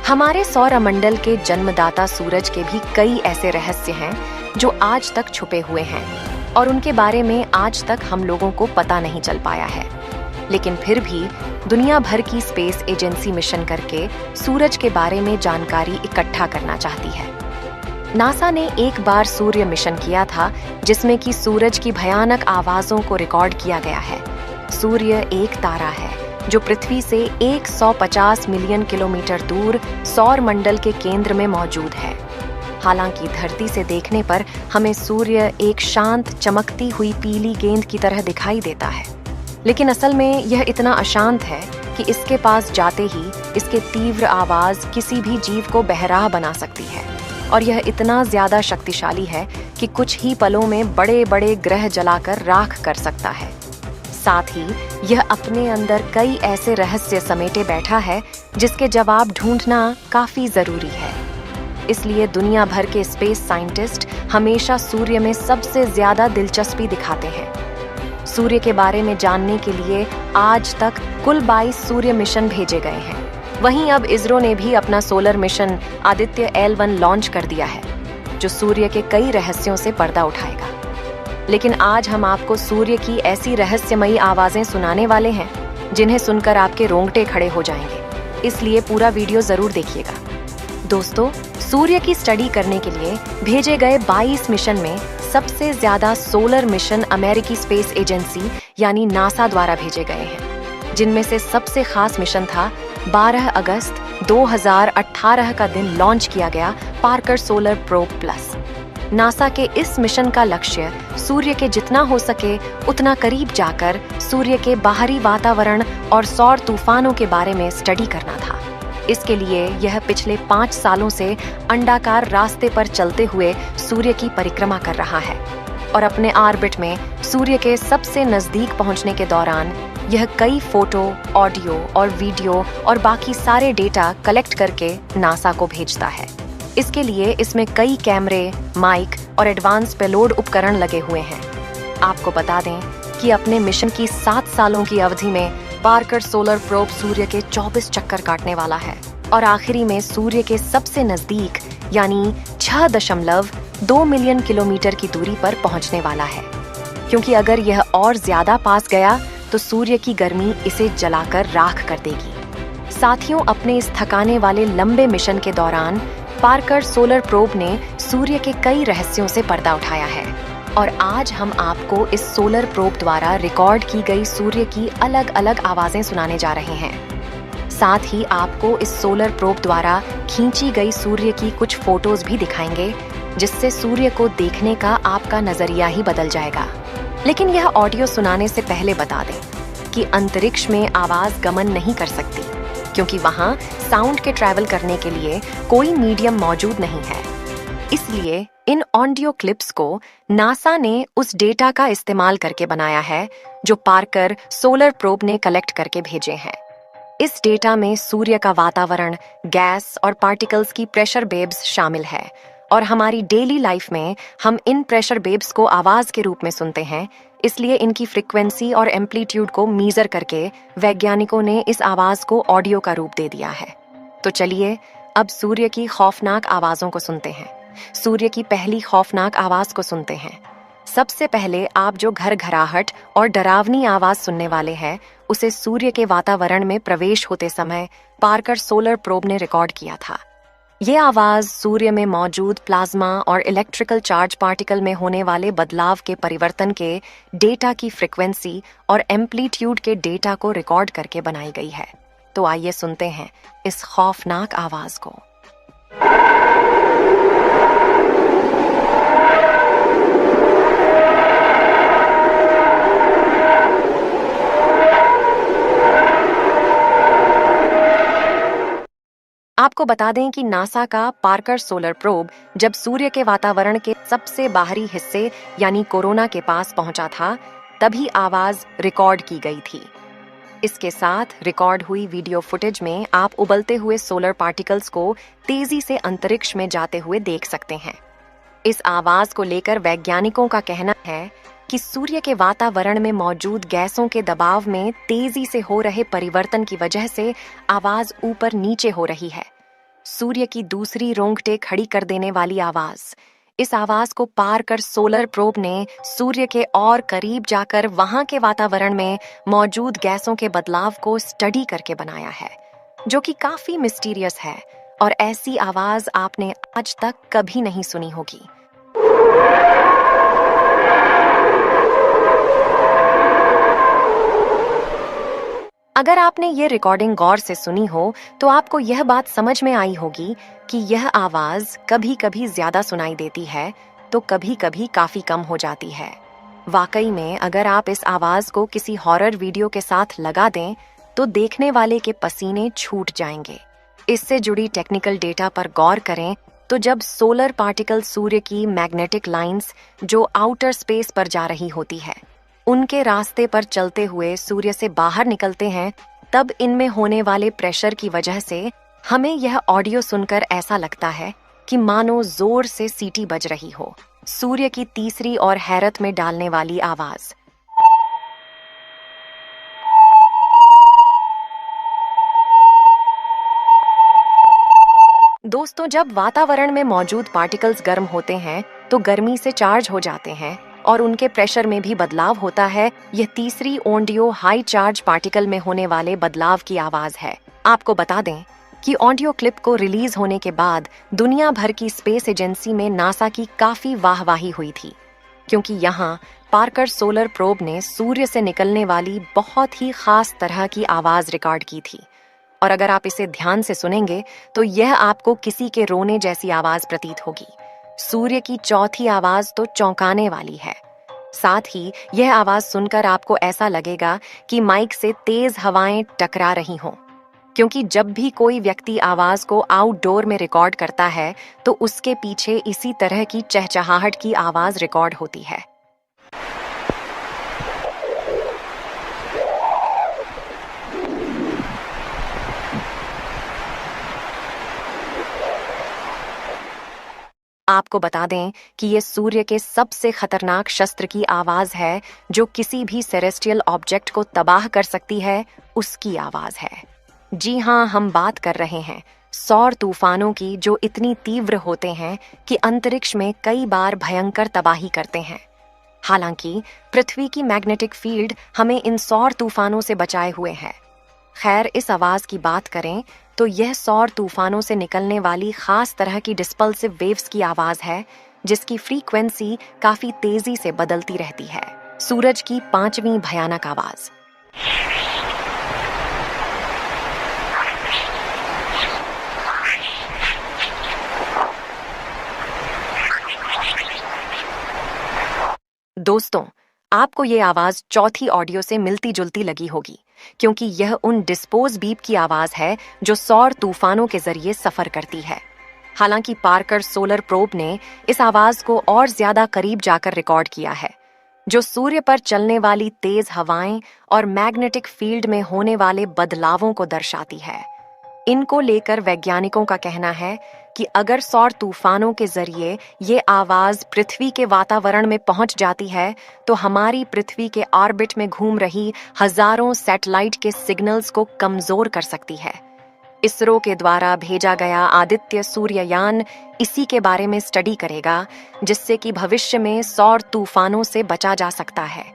हमारे सौरमंडल के जन्मदाता सूरज के भी कई ऐसे रहस्य हैं जो आज तक छुपे हुए हैं और उनके बारे में आज तक हम लोगों को पता नहीं चल पाया है। लेकिन फिर भी दुनिया भर की स्पेस एजेंसी मिशन करके सूरज के बारे में जानकारी इकट्ठा करना चाहती है। नासा ने एक बार सूर्य मिशन किया था जिसमें कि सूरज की भयानक आवाजों को रिकॉर्ड किया गया है। सूर्य एक तारा है जो पृथ्वी से 150 मिलियन किलोमीटर दूर सौर मंडल के केंद्र में मौजूद है। हालांकि धरती से देखने पर हमें सूर्य एक शांत चमकती हुई पीली गेंद की तरह दिखाई देता है, लेकिन असल में यह इतना अशांत है कि इसके पास जाते ही इसके तीव्र आवाज किसी भी जीव को बहराह बना सकती है और यह इतना ज्यादा शक्तिशाली है कि कुछ ही पलों में बड़े बड़े ग्रह जलाकर राख कर सकता है। साथ ही यह अपने अंदर कई ऐसे रहस्य समेटे बैठा है जिसके जवाब ढूंढना काफी जरूरी है। इसलिए दुनिया भर के स्पेस साइंटिस्ट हमेशा सूर्य में सबसे ज्यादा दिलचस्पी दिखाते हैं। सूर्य के बारे में जानने के लिए आज तक कुल 22 सूर्य मिशन भेजे गए हैं। वहीं अब इसरो ने भी अपना solar mission Aditya L1 launch कर दिया है, जो सूर्य के कई रहस्यों से पर्दा उठाएगा। लेकिन आज हम आपको सूर्य की ऐसी रहस्यमयी आवाजें सुनाने वाले हैं जिन्हें सुनकर आपके रोंगटे खड़े हो जाएंगे, इसलिए पूरा वीडियो जरूर देखिएगा। दोस्तों, सूर्य की स्टडी करने के लिए भेजे गए 22 मिशन में सबसे ज्यादा सोलर मिशन अमेरिकी स्पेस एजेंसी यानी नासा द्वारा भेजे गए हैं, जिनमें से सबसे खास मिशन था 12 अगस्त 2018 का दिन लॉन्च किया गया Parker solar probe plus. NASA के इस मिशन का लक्ष्य सूर्य के जितना हो सके उतना करीब जाकर सूर्य के बाहरी वातावरण और सौर तूफानों के बारे में स्टडी करना था। इसके लिए यह पिछले 5 सालों से अंडाकार रास्ते पर चलते हुए सूर्य की परिक्रमा कर रहा है और अपने ऑर्बिट में सूर्य के सबसे नजदीक पहुंचने के दौरान यह कई फोटो, ऑडियो और वीडियो और बाकी सारे डेटा कलेक्ट करके नासा को भेजता है। इसके लिए इसमें कई कैमरे, माइक और एडवांस पेलोड उपकरण लगे हुए हैं। आपको बता दें कि अपने मिशन की 7 सालों की अवधि में पार्कर सोलर प्रोब सूर्य के 24 चक्कर काटने वाला है और आखिरी में सूर्य के सबसे नजदीक यानी 6.2 मिलियन किलोमीटर की दूरी पर पहुंचने वाला है, क्योंकि अगर यह और ज्यादा पास गया तो सूर्य की गर्मी इसे जलाकर राख कर देगी। साथियों, अपने इस थकाने वाले लंबे मिशन के दौरान पार्कर सोलर प्रोब ने सूर्य के कई रहस्यों से पर्दा उठाया है और आज हम आपको इस सोलर प्रोब द्वारा रिकॉर्ड की गई सूर्य की अलग अलग आवाजें सुनाने जा रहे हैं। साथ ही आपको इस सोलर प्रोब द्वारा खींची गई सूर्य की कुछ फोटोज भी दिखाएंगे, जिससे सूर्य को देखने का आपका नजरिया ही बदल जाएगा। लेकिन यह ऑडियो सुनाने से पहले बता दें कि अंतरिक्ष में आवाज गमन नहीं कर सकती, क्योंकि वहां साउंड के ट्रैवल करने के लिए कोई मीडियम मौजूद नहीं है। इसलिए इन ऑडियो क्लिप्स को नासा ने उस डेटा का इस्तेमाल करके बनाया है जो पार्कर सोलर प्रोब ने कलेक्ट करके भेजे हैं। इस डेटा में सूर्य का वातावरण, गैस और पार्टिकल्स की प्रेशर वेव्स शामिल है और हमारी डेली लाइफ में हम इन प्रेशर वेव्स को आवाज के रूप में सुनते हैं। इसलिए इनकी फ्रीक्वेंसी और एम्पलीट्यूड को मीजर करके वैज्ञानिकों ने इस आवाज को ऑडियो का रूप दे दिया है। तो चलिए अब सूर्य की खौफनाक आवाजों को सुनते हैं। सूर्य की पहली खौफनाक आवाज को सुनते हैं। सबसे पहले आप जो घरघराहट और डरावनी आवाज सुनने वाले हैं, उसे सूर्य के वातावरण में प्रवेश होते समय पार्कर सोलर प्रोब ने रिकॉर्ड किया था। ये आवाज सूर्य में मौजूद प्लाज्मा और इलेक्ट्रिकल चार्ज पार्टिकल में होने वाले बदलाव के परिवर्तन के डेटा की फ्रीक्वेंसी और एम्पलीट्यूड के डेटा को रिकॉर्ड करके बनाई गई है। तो आइए सुनते हैं इस खौफनाक आवाज को। आपको बता दें कि नासा का पार्कर सोलर प्रोब जब सूर्य के वातावरण के सबसे बाहरी हिस्से यानी कोरोना के पास पहुंचा था, तभी आवाज रिकॉर्ड की गई थी। इसके साथ रिकॉर्ड हुई वीडियो फुटेज में आप उबलते हुए सोलर पार्टिकल्स को तेजी से अंतरिक्ष में जाते हुए देख सकते हैं। इस आवाज को लेकर वैज्ञानिकों का कहना है कि सूर्य के वातावरण में मौजूद गैसों के दबाव में तेजी से हो रहे परिवर्तन की वजह से आवाज ऊपर नीचे हो रही है। सूर्य की दूसरी रोंगटे खड़ी कर देने वाली आवाज। इस आवाज को पार कर सोलर प्रोब ने सूर्य के और करीब जाकर वहां के वातावरण में मौजूद गैसों के बदलाव को स्टडी करके बनाया है, जो कि काफी मिस्टीरियस है और ऐसी आवाज आपने आज तक कभी नहीं सुनी होगी। अगर आपने ये रिकॉर्डिंग गौर से सुनी हो तो आपको यह बात समझ में आई होगी कि यह आवाज कभी कभी ज्यादा सुनाई देती है तो कभी कभी काफी कम हो जाती है। वाकई में अगर आप इस आवाज को किसी हॉरर वीडियो के साथ लगा दें तो देखने वाले के पसीने छूट जाएंगे। इससे जुड़ी टेक्निकल डेटा पर गौर करें तो जब सोलर पार्टिकल सूर्य की मैग्नेटिक लाइंस जो आउटर स्पेस पर जा रही होती है उनके रास्ते पर चलते हुए सूर्य से बाहर निकलते हैं, तब इनमें होने वाले प्रेशर की वजह से हमें यह ऑडियो सुनकर ऐसा लगता है कि मानो जोर से सीटी बज रही हो। सूर्य की तीसरी और हैरत में डालने वाली आवाज। दोस्तों, जब वातावरण में मौजूद पार्टिकल्स गर्म होते हैं तो गर्मी से चार्ज हो जाते हैं और उनके प्रेशर में भी बदलाव होता है। यह तीसरी ऑडियो हाई चार्ज पार्टिकल में होने वाले बदलाव की आवाज है। आपको बता दें कि ऑडियो क्लिप को रिलीज होने के बाद दुनिया भर की स्पेस एजेंसी में नासा की काफी वाहवाही हुई थी, क्योंकि यहाँ पार्कर सोलर प्रोब ने सूर्य से निकलने वाली बहुत ही खास तरह की आवाज रिकॉर्ड की थी। और अगर आप इसे ध्यान से सुनेंगे तो यह आपको किसी के रोने जैसी आवाज प्रतीत होगी। सूर्य की चौथी आवाज तो चौंकाने वाली है। साथ ही यह आवाज सुनकर आपको ऐसा लगेगा कि माइक से तेज हवाएं टकरा रही हों, क्योंकि जब भी कोई व्यक्ति आवाज को आउटडोर में रिकॉर्ड करता है तो उसके पीछे इसी तरह की चहचहाहट की आवाज रिकॉर्ड होती है। आपको बता दें कि ये सूर्य के सबसे खतरनाक शस्त्र की आवाज है, जो किसी भी सेरेस्टियल ऑब्जेक्ट को तबाह कर सकती है, उसकी आवाज है। जी हाँ, हम बात कर रहे हैं सौर तूफानों की, जो इतनी तीव्र होते हैं कि अंतरिक्ष में कई बार भयंकर तबाही करते हैं। हालांकि पृथ्वी की मैग्नेटिक फील्ड हमें इन सौर तूफानों से बचाए हुए है। खैर, इस आवाज की बात करें तो यह सौर तूफानों से निकलने वाली खास तरह की डिस्पल्सिव वेव्स की आवाज है, जिसकी फ्रीक्वेंसी काफी तेजी से बदलती रहती है। सूरज की पांचवी भयानक आवाज। दोस्तों, आपको ये आवाज चौथी ऑडियो से मिलती जुलती लगी होगी, क्योंकि यह उन डिस्पोज बीप की आवाज है जो सौर तूफानों के जरिए सफर करती है। हालांकि पार्कर सोलर प्रोब ने इस आवाज को और ज्यादा करीब जाकर रिकॉर्ड किया है, जो सूर्य पर चलने वाली तेज हवाएं और मैग्नेटिक फील्ड में होने वाले बदलावों को दर्शाती है। इनको लेकर वैज्ञानिकों का कहना है कि अगर सौर तूफानों के जरिए ये आवाज पृथ्वी के वातावरण में पहुंच जाती है तो हमारी पृथ्वी के ऑर्बिट में घूम रही हजारों सैटेलाइट के सिग्नल्स को कमजोर कर सकती है। इसरो के द्वारा भेजा गया आदित्य सूर्ययान इसी के बारे में स्टडी करेगा, जिससे कि भविष्य में सौर तूफानों से बचा जा सकता है।